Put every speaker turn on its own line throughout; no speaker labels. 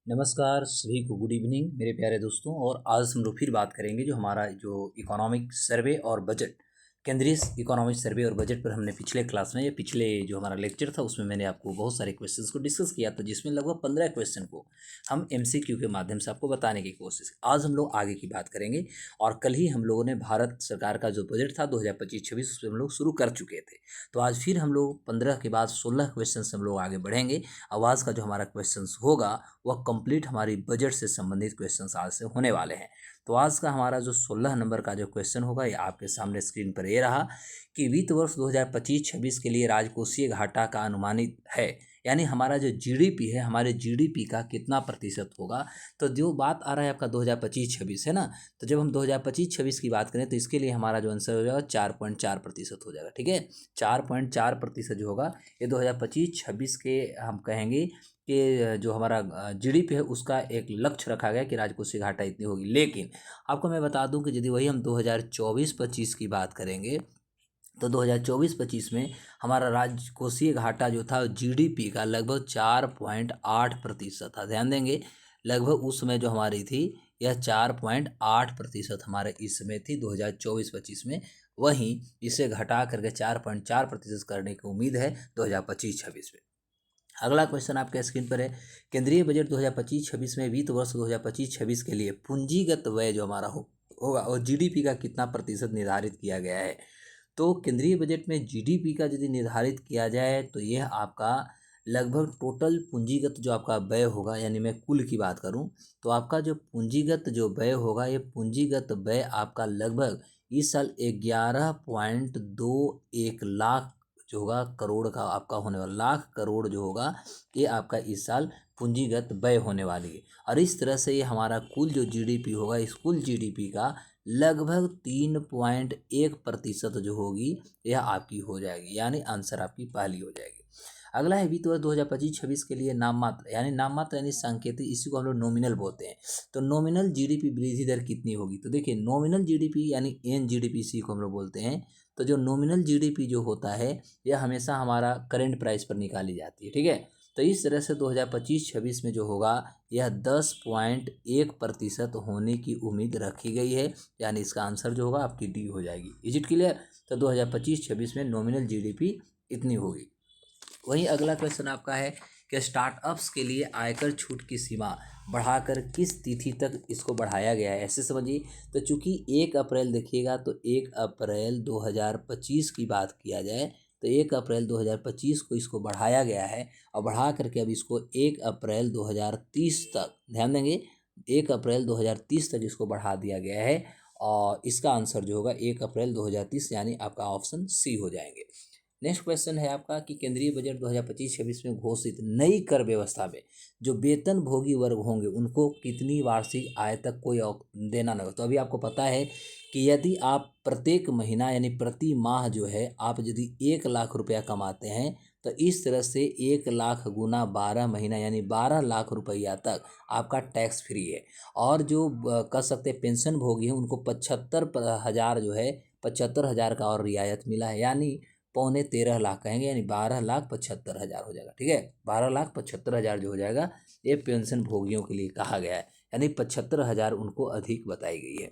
नमस्कार सभी को, गुड इवनिंग मेरे प्यारे दोस्तों। और आज हम लोग फिर बात करेंगे जो हमारा जो इकोनॉमिक सर्वे और बजट, केंद्रीय इकोनॉमिक सर्वे और बजट पर हमने पिछले क्लास में या पिछले जो हमारा लेक्चर था उसमें मैंने आपको बहुत सारे क्वेश्चंस को डिस्कस किया था, जिसमें लगभग 15 क्वेश्चन को हम एमसीक्यू के माध्यम से आपको बताने की कोशिश की। आज हम लोग आगे की बात करेंगे और कल ही हम लोगों ने भारत सरकार का जो बजट था 2025-26 उस पर हम लोग शुरू कर चुके थे। तो आज फिर हम लोग 15 के बाद 16 क्वेश्चन हम लोग आगे बढ़ेंगे। आवाज़ का जो हमारा क्वेश्चन होगा वह कंप्लीट हमारी बजट से संबंधित क्वेश्चन आज से होने वाले हैं। तो आज का हमारा जो 16 नंबर का जो क्वेश्चन होगा ये आपके सामने स्क्रीन पर ये रहा कि वित्त वर्ष 2025-26 के लिए राजकोषीय घाटा का अनुमानित है, यानी हमारा जो जीडीपी है, हमारे जीडीपी का कितना प्रतिशत होगा। तो जो बात आ रहा है आपका 2025-26 है ना, तो जब हम 2025-26 की बात करें तो इसके लिए हमारा जो आंसर हो जाएगा 4.4% हो जाएगा। ठीक है, 4.4% जो होगा ये 2025-26 के हम कहेंगे कि जो हमारा जीडीपी है उसका एक लक्ष्य रखा गया कि राजकोषीय घाटा इतनी होगी। लेकिन आपको मैं बता दूं कि यदि वही हम 2024-25 की बात करेंगे तो 2024-25 में हमारा राजकोषीय घाटा जो था जीडीपी का लगभग 4.8% था। ध्यान देंगे, लगभग उस समय जो हमारी थी यह 4.8% हमारे इस समय थी 2024-25 में। वहीं इसे घटा करके 4.4% करने की उम्मीद है 2025-26 में। अगला क्वेश्चन आपके स्क्रीन पर है, केंद्रीय बजट 2025-26 में वित्त वर्ष 2025-26 के लिए पूंजीगत व्यय जो हमारा होगा और जीडीपी का कितना प्रतिशत निर्धारित किया गया है। तो केंद्रीय बजट में जीडीपी का यदि निर्धारित किया जाए तो यह आपका लगभग टोटल पूंजीगत जो आपका व्यय होगा, यानी मैं कुल की बात करूं तो आपका जो पूंजीगत जो व्यय होगा ये पूंजीगत व्यय आपका लगभग इस साल 11.21 लाख जो होगा करोड़ का आपका होने वाला, लाख करोड़ जो होगा ये आपका इस साल पूंजीगत व्यय होने वाली है। और इस तरह से ये हमारा कुल जो जीडीपी होगा, इस कुल जीडीपी का लगभग 3.1% जो होगी यह आपकी हो जाएगी, यानी आंसर आपकी पहली हो जाएगी। अगला है वित्त वर्ष 2025-26 के लिए नाम मात्र, यानी नाम मात्र यानी सांकेतिक, इसी को हम लोग नॉमिनल बोलते हैं। तो नॉमिनल जीडीपी वृद्धि दर कितनी होगी। तो देखिए नॉमिनल जीडीपी यानी एनजीडीपी इसी को हम लोग बोलते हैं। तो जो नॉमिनल जीडीपी जो होता है यह हमेशा हमारा करंट प्राइस पर निकाली जाती है। ठीक है, तो इस तरह से 2025-26 में जो होगा यह 10.1% होने की उम्मीद रखी गई है, यानी इसका आंसर जो होगा आपकी डी हो जाएगी। Is it clear. तो 2025-26 में नॉमिनल जीडीपी इतनी होगी। वहीं अगला क्वेश्चन आपका है कि स्टार्टअप्स के लिए आयकर छूट की सीमा बढ़ाकर किस तिथि तक इसको बढ़ाया गया है। ऐसे समझिए, तो चूंकि 1 अप्रैल देखिएगा तो 1 अप्रैल 2025 की बात किया जाए तो 1 अप्रैल 2025 को इसको बढ़ाया गया है और बढ़ा करके अब इसको 1 अप्रैल 2030 तक, ध्यान देंगे 1 अप्रैल 2030 तक इसको बढ़ा दिया गया है। और इसका आंसर जो होगा 1 अप्रैल 2030, यानी आपका ऑप्शन सी हो जाएंगे। नेक्स्ट क्वेश्चन है आपका कि केंद्रीय बजट 2025-26 में घोषित नई कर व्यवस्था में जो वेतन भोगी वर्ग होंगे उनको कितनी वार्षिक आय तक कोई देना न हो। तो अभी आपको पता है कि यदि आप प्रत्येक महीना यानी प्रति माह जो है आप यदि 1 लाख रुपया कमाते हैं तो इस तरह से 1 लाख गुना 12 महीना यानी 12 लाख रुपया तक आपका टैक्स फ्री है। और जो कह सकते हैं पेंशन भोगी हैं उनको 75,000 जो है 75,000 का और रियायत मिला है, यानी 13.25 लाख कहेंगे, यानी 12,75,000 हो जाएगा। ठीक है, 12,75,000 जो हो जाएगा ये पेंशन भोगियों के लिए कहा गया है, यानी 75,000 उनको अधिक बताई गई है।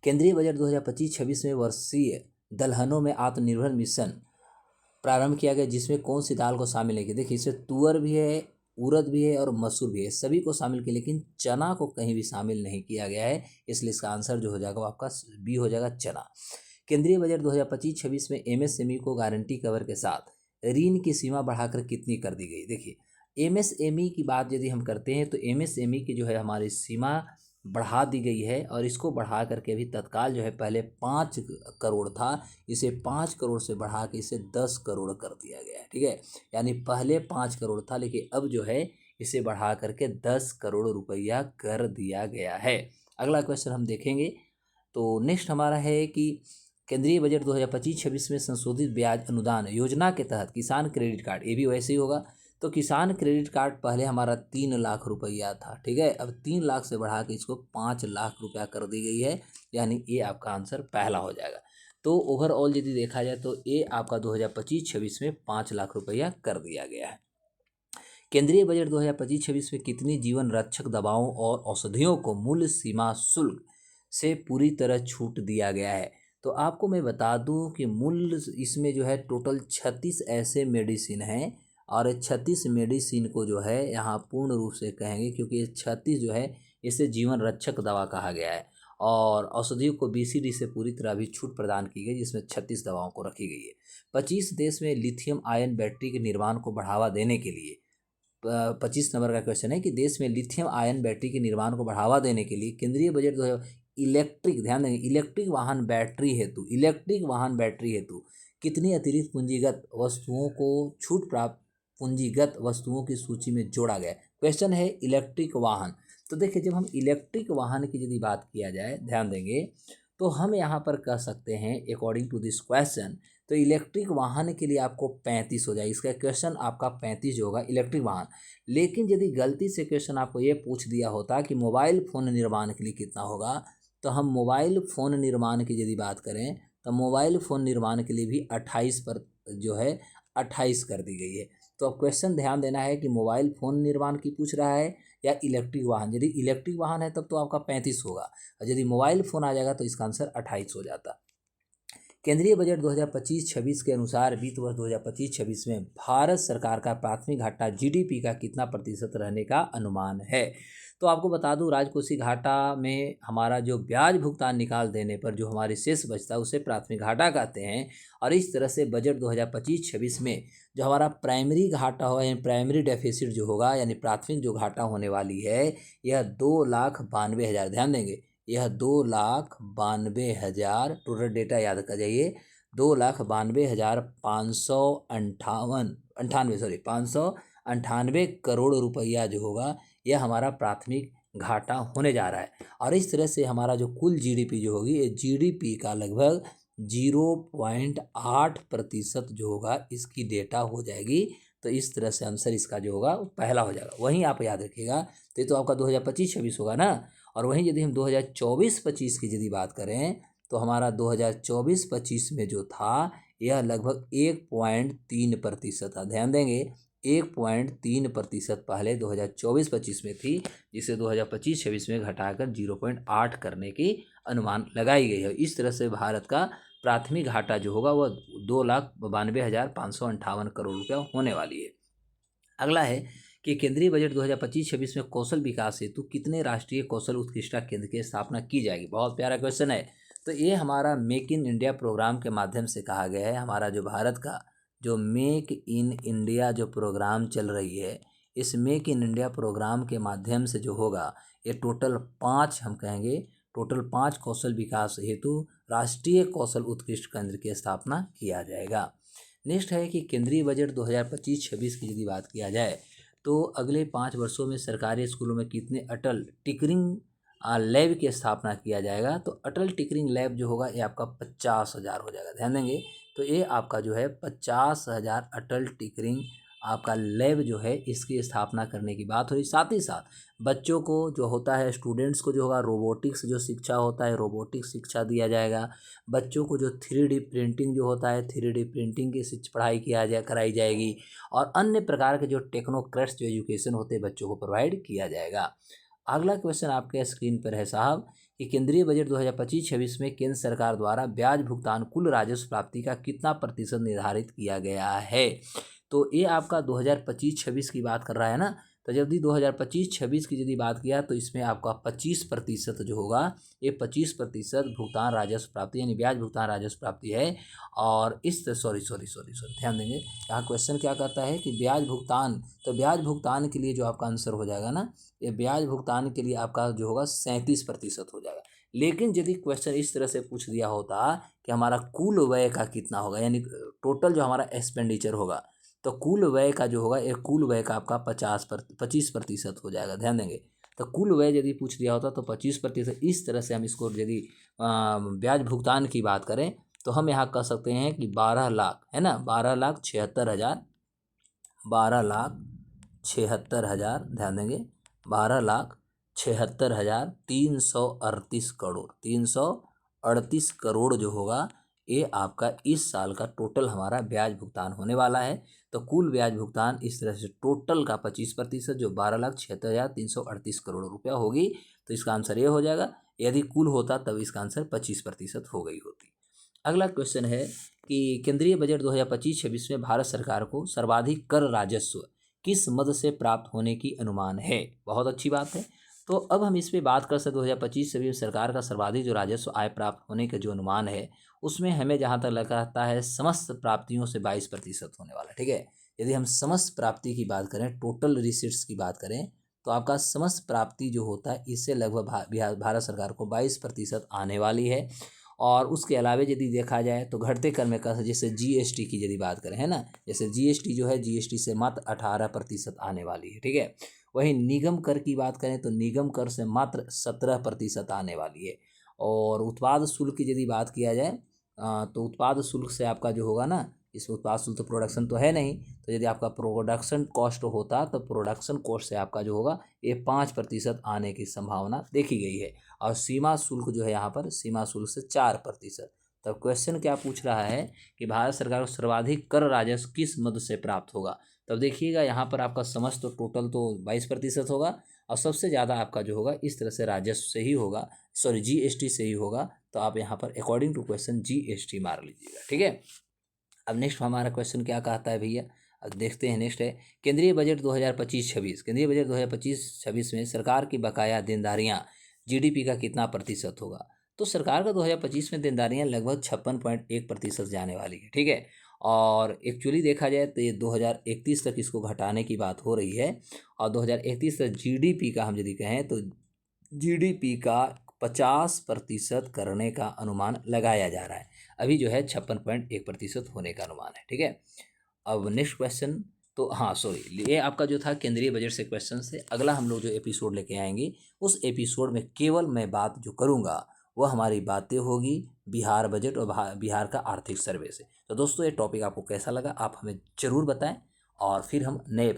केंद्रीय बजट 2025-26 में वर्षीय दलहनों में आत्मनिर्भर मिशन प्रारंभ किया गया, जिसमें कौन सी दाल को शामिल नहीं किया। देखिए इसमें तुअर भी है, उड़द भी है और मसूर भी है, सभी को शामिल किया, लेकिन चना को कहीं भी शामिल नहीं किया गया है, इसलिए इसका आंसर जो हो जाएगा वो आपका बी हो जाएगा, चना। केंद्रीय बजट 2025-26 में एमएसएमई को गारंटी कवर के साथ ऋण की सीमा बढ़ाकर कितनी कर दी गई। देखिए एमएसएमई की बात यदि हम करते हैं तो एमएसएमई की जो है हमारी सीमा बढ़ा दी गई है और इसको बढ़ा करके अभी तत्काल जो है पहले 5 करोड़ था, इसे 5 करोड़ से बढ़ा के इसे 10 करोड़ कर दिया गया है। ठीक है, यानी पहले 5 करोड़ था लेकिन अब जो है इसे बढ़ा करके 10 करोड़ रुपया कर दिया गया है। अगला क्वेश्चन हम देखेंगे। तो नेक्स्ट हमारा है कि केंद्रीय बजट 2025-26 में संशोधित ब्याज अनुदान योजना के तहत किसान क्रेडिट कार्ड, ये भी वैसे ही होगा। तो किसान क्रेडिट कार्ड पहले हमारा 3 लाख रुपया था, ठीक है, अब 3 लाख से बढ़ा के इसको 5 लाख रुपया कर दी गई है, यानी ये आपका आंसर पहला हो जाएगा। तो ओवरऑल यदि देखा जाए तो ये आपका 2025-26 में 5 लाख रुपया कर दिया गया है। केंद्रीय बजट 2025-26 में कितनी जीवन रक्षक दवाओं और औषधियों को मूल्य सीमा शुल्क से पूरी तरह छूट दिया गया है? तो आपको मैं बता दूं कि मूल्य इसमें जो है टोटल 36 ऐसे मेडिसिन हैं और 36 मेडिसिन को जो है यहाँ पूर्ण रूप से कहेंगे, क्योंकि ये 36 जो है इसे जीवन रक्षक दवा कहा गया है और औषधियों को BCD से पूरी तरह भी छूट प्रदान की गई, जिसमें 36 दवाओं को रखी गई है। 25 देश में लिथियम आयन बैटरी के निर्माण को बढ़ावा देने के लिए 25 नंबर का क्वेश्चन है कि देश में लिथियम आयन बैटरी के निर्माण को बढ़ावा देने के लिए केंद्रीय बजट जो इलेक्ट्रिक, ध्यान देंगे, इलेक्ट्रिक वाहन बैटरी हेतु कितनी अतिरिक्त पूंजीगत वस्तुओं की सूची में जोड़ा गया? क्वेश्चन है इलेक्ट्रिक वाहन। तो देखिए, जब हम इलेक्ट्रिक वाहन की यदि बात किया जाए, ध्यान देंगे, तो हम यहाँ पर कह सकते हैं अकॉर्डिंग टू दिस क्वेश्चन, तो इलेक्ट्रिक वाहन के लिए आपको 35 हो जाए। इसका क्वेश्चन आपका 35 जो होगा इलेक्ट्रिक वाहन। लेकिन यदि गलती से क्वेश्चन आपको ये पूछ दिया होता कि मोबाइल फ़ोन निर्माण के लिए कितना होगा, तो हम मोबाइल फ़ोन निर्माण की यदि बात करें तो मोबाइल फ़ोन निर्माण के लिए भी 28 पर जो है 28 कर दी गई है। तो अब क्वेश्चन ध्यान देना है कि मोबाइल फ़ोन निर्माण की पूछ रहा है या इलेक्ट्रिक वाहन। यदि इलेक्ट्रिक वाहन है तब तो आपका 35 होगा, और यदि मोबाइल फ़ोन आ जाएगा तो इसका आंसर 28 हो जाता। केंद्रीय बजट 2025-26 के अनुसार वित्त वर्ष 2025-26 में भारत सरकार का प्राथमिक घाटा GDP का कितना प्रतिशत रहने का अनुमान है? तो आपको बता दूं, राजकोषीय घाटा में हमारा जो ब्याज भुगतान निकाल देने पर जो हमारे शेष बचता है उसे प्राथमिक घाटा कहते हैं। और इस तरह से बजट 2025-26 में जो हमारा प्राइमरी घाटा होगा, यानी प्राइमरी डेफिसिट जो होगा, यानी प्राथमिक जो घाटा होने वाली है, यह 2,92,000, ध्यान देंगे, यह 2,92,000, टोटल डेटा याद कर जाइए, 2,92,598 करोड़ रुपया जो होगा यह हमारा प्राथमिक घाटा होने जा रहा है। और इस तरह से हमारा जो कुल GDP जो होगी, ये GDP का लगभग 0.8% जो होगा इसकी डेटा हो जाएगी। तो इस तरह से आंसर इसका जो होगा वो पहला हो जाएगा। वहीं आप याद रखिएगा, तो ये तो आपका 2025-26 होगा ना। और वहीं यदि हम 2024-25 की यदि बात करें तो हमारा 2024-25 में जो था यह लगभग 1.3% था। ध्यान देंगे, 1.3% पहले 2024-25 में थी, जिसे 2025-26 में घटाकर 0.8 करने की अनुमान लगाई गई है। इस तरह से भारत का प्राथमिक घाटा जो होगा वह 2,92,558 करोड़ रुपया होने वाली है। अगला है कि केंद्रीय बजट 2025-26 में कौशल विकास हेतु कितने राष्ट्रीय कौशल उत्कृष्टता केंद्र की स्थापना की जाएगी? बहुत प्यारा क्वेश्चन है। तो ये हमारा मेक इन इंडिया प्रोग्राम के माध्यम से कहा गया है। हमारा जो भारत का जो मेक इन इंडिया जो प्रोग्राम चल रही है, इस मेक इन इंडिया प्रोग्राम के माध्यम से जो होगा ये टोटल 5, हम कहेंगे टोटल 5 कौशल विकास हेतु राष्ट्रीय कौशल उत्कृष्ट केंद्र की स्थापना किया जाएगा। नेक्स्ट है कि केंद्रीय बजट 2025-26 की यदि बात किया जाए तो अगले 5 वर्षों में सरकारी स्कूलों में कितने अटल टिकरिंग लैब की स्थापना किया जाएगा? तो अटल टिकरिंग लैब जो होगा ये आपका 50,000 हो जाएगा। ध्यान देंगे, तो ये आपका जो है 50,000 अटल टिकरिंग आपका लैब जो है इसकी स्थापना करने की बात हो रही। साथ ही साथ बच्चों को जो होता है, स्टूडेंट्स को जो होगा रोबोटिक्स जो शिक्षा होता है, रोबोटिक्स शिक्षा दिया जाएगा। बच्चों को जो 3D प्रिंटिंग जो होता है, 3D प्रिंटिंग की पढ़ाई कराई जाएगी। और अन्य प्रकार के जो टेक्नोक्रेट्स जो एजुकेशन होते हैं बच्चों को प्रोवाइड किया जाएगा। अगला क्वेश्चन आपके स्क्रीन पर है साहब कि केंद्रीय बजट 2025-26 में केंद्र सरकार द्वारा ब्याज भुगतान कुल राजस्व प्राप्ति का कितना प्रतिशत निर्धारित किया गया है? तो ये आपका 2025-26 की बात कर रहा है ना। तो यदि 2025-26 की यदि बात किया तो इसमें आपका 25% जो होगा ये 25% भुगतान राजस्व प्राप्ति यानी ब्याज भुगतान राजस्व प्राप्ति है। और इस सॉरी ध्यान देंगे, यहाँ क्वेश्चन क्या कहता है कि ब्याज भुगतान, तो ब्याज भुगतान के लिए जो आपका आंसर हो जाएगा ना, ये ब्याज भुगतान के लिए आपका जो होगा 37% हो जाएगा। लेकिन यदि क्वेश्चन इस तरह से पूछ दिया होता कि हमारा कुल व्यय का कितना होगा, यानी टोटल जो हमारा एक्सपेंडिचर होगा, तो कुल व्यय का जो होगा एक कुल व्यय का आपका 25% हो जाएगा। ध्यान देंगे, तो कुल व्यय यदि पूछ दिया होता तो 25%। इस तरह से हम इसको यदि ब्याज भुगतान की बात करें तो हम यहाँ कह सकते हैं कि 12 लाख है ना, 12,76,000, 12,76,000, ध्यान देंगे 12,76,338 करोड़, 338 करोड़ जो होगा ये आपका इस साल का टोटल हमारा ब्याज भुगतान होने वाला है। तो कुल ब्याज भुगतान इस तरह से टोटल का 25% जो 12,76,338 करोड़ रुपया होगी। तो इसका आंसर ये हो जाएगा। यदि कुल होता तब इसका आंसर 25% हो गई होती। अगला क्वेश्चन है कि केंद्रीय बजट 2025-26 में भारत सरकार को सर्वाधिक कर राजस्व किस मद से प्राप्त होने की अनुमान है। बहुत अच्छी बात है। तो अब हम इस पे बात कर सकते 2025-26 में सरकार का सर्वाधिक जो राजस्व आय प्राप्त होने का जो अनुमान है, उसमें हमें जहाँ तक लगता है समस्त प्राप्तियों से 22% होने वाला है। ठीक है, यदि हम समस्त प्राप्ति की बात करें, टोटल रिसीट्स की बात करें, तो आपका समस्त प्राप्ति जो होता है इससे लगभग भारत सरकार को 22% आने वाली है। और उसके अलावा यदि देखा जाए तो घटते कर में जैसे जीएसटी की यदि बात करें, है ना, जैसे जीएसटी जो है, जीएसटी से मात्र 18% आने वाली है। ठीक है, वहीं निगम कर की बात करें तो निगम कर से मात्र 17% आने वाली है। और उत्पाद शुल्क की यदि बात किया जाए तो उत्पाद शुल्क से आपका जो होगा ना, इसमें उत्पाद शुल्क तो प्रोडक्शन तो है नहीं, तो यदि आपका प्रोडक्शन कॉस्ट होता तो प्रोडक्शन कॉस्ट से आपका जो होगा ये 5% आने की संभावना देखी गई है। और सीमा शुल्क जो है यहाँ पर सीमा शुल्क से 4%। तब क्वेश्चन क्या पूछ रहा है कि भारत सरकार को सर्वाधिक कर राजस्व किस मद से प्राप्त होगा। तब देखिएगा यहाँ पर आपका समझ तो टोटल तो 22% होगा, और सबसे ज़्यादा आपका जो होगा इस तरह से राजस्व से ही होगा, सॉरी जीएसटी से ही होगा। तो आप यहाँ पर अकॉर्डिंग टू क्वेश्चन जीएसटी मार लीजिएगा। ठीक है, अब नेक्स्ट हमारा क्वेश्चन क्या कहता है भैया, अब देखते हैं। नेक्स्ट है केंद्रीय बजट 2025-26। केंद्रीय बजट 2025-26 में सरकार की बकाया देनदारियाँ जीडीपी का कितना प्रतिशत होगा। तो सरकार का 2025 में देनदारियाँ लगभग 56.1% जाने वाली है। ठीक है, और एक्चुअली देखा जाए तो ये 2031 तक इसको घटाने की बात हो रही है। और 2031 तक जीडीपी का हम यदि कहें तो जीडीपी का 50% करने का अनुमान लगाया जा रहा है। अभी जो है 56.1% होने का अनुमान है। ठीक है, अब नेक्स्ट क्वेश्चन, तो हाँ सॉरी, ये आपका जो था केंद्रीय बजट से क्वेश्चन से। अगला हम लोग जो एपिसोड लेके आएंगे उस एपिसोड में केवल मैं बात जो करूँगा वह हमारी बातें होगी बिहार बजट और बिहार का आर्थिक सर्वे से। तो दोस्तों ये टॉपिक आपको कैसा लगा आप हमें ज़रूर बताएं, और फिर हम नए